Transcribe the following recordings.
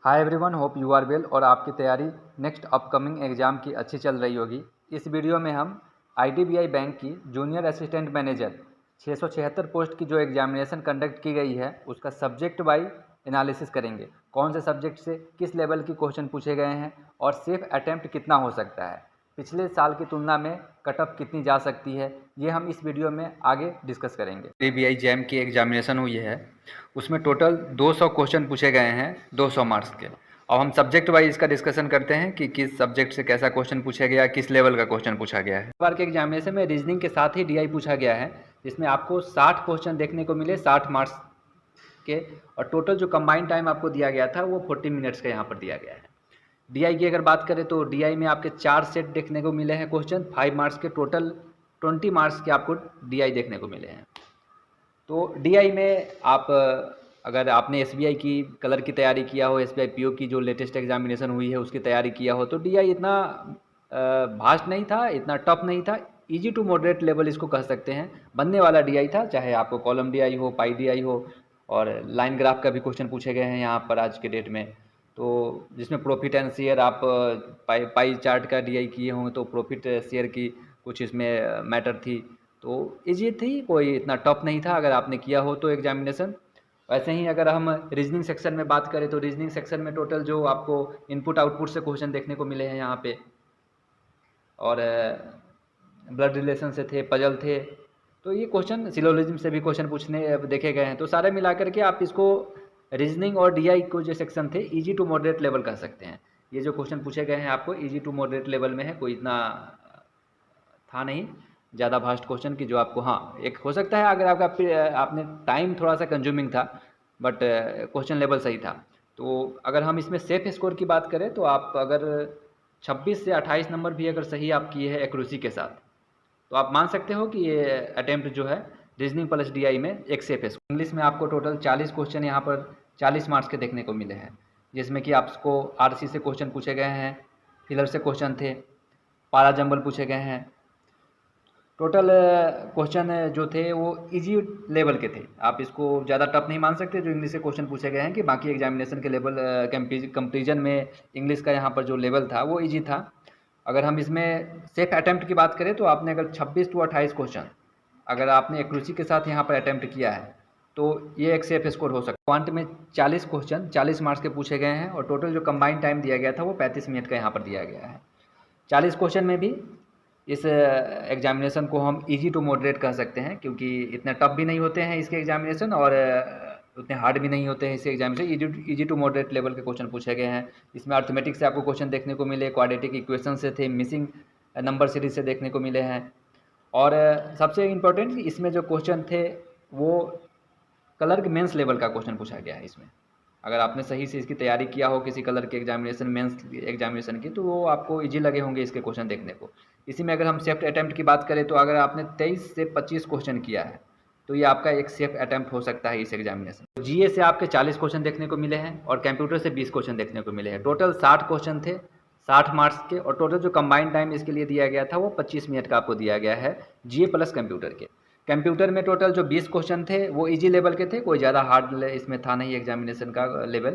Hi everyone, hope you are well और आपकी तैयारी नेक्स्ट अपकमिंग एग्ज़ाम की अच्छी चल रही होगी। इस वीडियो में हम आईडीबीआई बैंक की जूनियर असिस्टेंट मैनेजर 676 पोस्ट की जो एग्जामिनेशन कंडक्ट की गई है उसका सब्जेक्ट वाइज एनालिसिस करेंगे। कौन से सब्जेक्ट से किस लेवल की क्वेश्चन पूछे गए हैं और सेफ अटैम्प्ट कितना हो सकता है, पिछले साल की तुलना में कट ऑफ कितनी जा सकती है, ये हम इस वीडियो में आगे डिस्कस करेंगे। आईडीबीआई जैम की एग्जामिनेशन हुई है, उसमें टोटल 200 क्वेश्चन पूछे गए हैं 200 मार्क्स के। अब हम सब्जेक्ट वाइज इसका डिस्कशन करते हैं कि किस सब्जेक्ट से कैसा क्वेश्चन पूछा गया, किस लेवल का क्वेश्चन पूछा गया है। इस बार के एग्जामिनेशन में रीजनिंग के साथ ही डीआई पूछा गया है, जिसमें आपको 60 क्वेश्चन देखने को मिले 60 मार्क्स के, और टोटल जो कंबाइंड टाइम आपको दिया गया था वो 40 मिनट्स का यहाँ पर दिया गया है। डीआई की अगर बात करें तो डीआई में आपके 4 सेट देखने को मिले हैं क्वेश्चन, 5 मार्क्स के, टोटल 20 मार्क्स के आपको डीआई देखने को मिले हैं। तो डीआई में आप अगर आपने एसबीआई की कलर की तैयारी किया हो, एसबीआई पीओ की जो लेटेस्ट एग्जामिनेशन हुई है उसकी तैयारी किया हो, तो डीआई इतना भास्ट नहीं था, इतना टफ नहीं था, इजी टू मॉडरेट लेवल इसको कह सकते हैं, बनने वाला डीआई था। चाहे आपको कॉलम डीआई हो, पाई डीआई हो, और लाइन ग्राफ का भी क्वेश्चन पूछे गए हैं यहाँ पर आज के डेट में। तो जिसमें प्रॉफिट एंड शेयर आप पाई चार्ट का डीआई किए हों तो प्रॉफिट शेयर की कुछ इसमें मैटर थी, तो ईजी थी, कोई इतना टफ नहीं था अगर आपने किया हो तो एग्जामिनेशन। वैसे ही अगर हम रीजनिंग सेक्शन में बात करें तो रीजनिंग सेक्शन में टोटल जो आपको इनपुट आउटपुट से क्वेश्चन देखने को मिले हैं यहाँ पे, और ब्लड रिलेशन से थे, पजल थे, तो ये क्वेश्चन सिलोजिज्म से भी क्वेश्चन पूछने देखे गए हैं। तो सारे मिला करके आप इसको रीजनिंग और डीआई को जो सेक्शन थे इजी टू मॉडरेट लेवल कह सकते हैं। ये जो क्वेश्चन पूछे गए हैं आपको इजी टू मॉडरेट लेवल में है, कोई इतना था नहीं ज़्यादा भास्ट क्वेश्चन की जो आपको, हाँ एक हो सकता है अगर आपने टाइम थोड़ा सा कंज्यूमिंग था, बट क्वेश्चन लेवल सही था। तो अगर हम इसमें सेफ स्कोर की बात करें तो आप अगर 26 से 28 नंबर भी अगर सही आप किए हैं एक्यूरेसी के साथ, तो आप मान सकते हो कि ये अटैम्प्ट जो है रीजनिंग प्लस डीआई में एक सेफ स्कोर। इंग्लिश में आपको टोटल 40 क्वेश्चन यहाँ पर 40 मार्क्स के देखने को मिले हैं, जिसमें कि आपको आरसी से क्वेश्चन पूछे गए हैं, फिलर से क्वेश्चन थे, पारा जंबल पूछे गए हैं। टोटल क्वेश्चन जो थे वो इजी लेवल के थे, आप इसको ज़्यादा टफ नहीं मान सकते जो इंग्लिश से क्वेश्चन पूछे गए हैं, कि बाकी एग्जामिनेशन के लेवल कंपेरिजन में इंग्लिश का यहाँ पर जो लेवल था वो इजी था। अगर हम इसमें सेफ अटैम्प्ट की बात करें तो आपने अगर 26 to 28 क्वेश्चन अगर आपने एक्यूरेसी के साथ यहाँ पर अटैम्प्ट किया है तो ये एक सेफ स्कोर हो सकता है। क्वांट में 40 क्वेश्चन 40 मार्क्स के पूछे गए हैं, और टोटल जो कंबाइंड टाइम दिया गया था वो 35 मिनट का यहाँ पर दिया गया है। 40 क्वेश्चन में भी इस एग्जामिनेशन को हम इजी टू मॉडरेट कह सकते हैं, क्योंकि इतने टफ भी नहीं होते हैं इसके एग्जामिनेशन और उतने हार्ड भी नहीं होते हैं इसके examination. Easy to moderate level के क्वेश्चन पूछे गए हैं। इसमें अर्थमेटिक से आपको क्वेश्चन देखने को मिले, क्वाड्रेटिक इक्वेशन से थे, मिसिंग नंबर सीरीज से देखने को मिले हैं, और सबसे इम्पोर्टेंट इसमें जो क्वेश्चन थे वो कलर के मेंस लेवल का क्वेश्चन पूछा गया है। इसमें अगर आपने सही से इसकी तैयारी किया हो किसी कलर के एग्जामिनेशन, मेंस एग्जामिनेशन की, तो वो आपको इजी लगे होंगे इसके क्वेश्चन देखने को। इसी में अगर हम सेफ अटैम्प्ट की बात करें तो अगर आपने 23 से 25 क्वेश्चन किया है तो ये आपका एक सेफ अटैम्प्ट हो सकता है इस एग्जामिनेशन। जीए से आपके 40 क्वेश्चन देखने को मिले हैं और कंप्यूटर से 20 क्वेश्चन देखने को मिले हैं। टोटल 60 क्वेश्चन थे 60 मार्क्स के, और टोटल जो कंबाइंड टाइम इसके लिए दिया गया था वो 25 मिनट का आपको दिया गया है जीए प्लस कंप्यूटर के। कंप्यूटर में टोटल जो 20 क्वेश्चन थे वो इजी लेवल के थे, कोई ज़्यादा हार्ड इसमें था नहीं एग्जामिनेशन का लेवल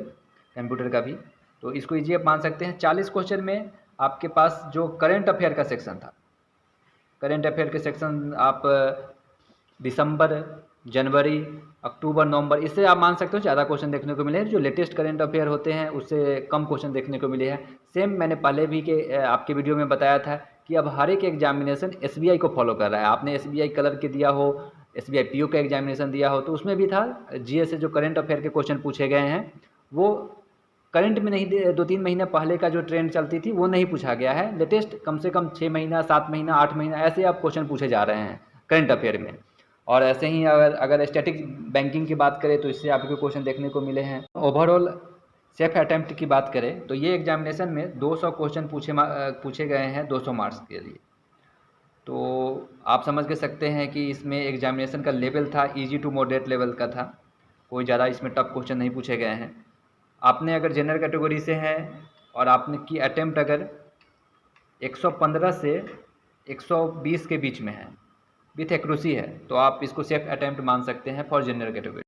कंप्यूटर का भी, तो इसको इजी आप मान सकते हैं। 40 क्वेश्चन में आपके पास जो करंट अफेयर का सेक्शन था, करंट अफेयर के सेक्शन आप दिसंबर, जनवरी, अक्टूबर, नवंबर, इससे आप मान सकते हो ज़्यादा क्वेश्चन देखने को मिले हैं। जो लेटेस्ट करंट अफेयर होते हैं उससे कम क्वेश्चन देखने को मिले हैं। सेम मैंने पहले भी के आपके वीडियो में बताया था कि अब हर एक एग्जामिनेशन एसबीआई को फॉलो कर रहा है। आपने एसबीआई कलर के दिया हो, एसबीआई पीओ का एग्जामिनेशन दिया हो, तो उसमें भी था जीए से जो करंट अफेयर के क्वेश्चन पूछे गए हैं वो करंट में नहीं, 2-3 महीना पहले का जो ट्रेंड चलती थी वो नहीं पूछा गया है। लेटेस्ट कम से कम 6 महीना, 7 महीना, 8 महीना ऐसे आप क्वेश्चन पूछे जा रहे हैं करंट अफेयर में। और ऐसे ही अगर स्टैटिक बैंकिंग की बात करें तो इससे आपको क्वेश्चन देखने को मिले हैं। ओवरऑल सेफ अटैम्प्ट की बात करें तो ये एग्जामिनेशन में 200 क्वेश्चन पूछे गए हैं 200 मार्क्स के लिए। तो आप समझ के सकते हैं कि इसमें एग्जामिनेशन का लेवल था इजी टू मॉडरेट लेवल का था, कोई ज़्यादा इसमें टफ क्वेश्चन नहीं पूछे गए हैं। आपने अगर जनरल कैटेगरी से हैं और आपने की अटैम्प्ट अगर 115 से 120 के बीच में है विथ एक्यूरेसी है, तो आप इसको सेफ अटैम्प्ट मान सकते हैं फॉर जनरल कैटेगरी।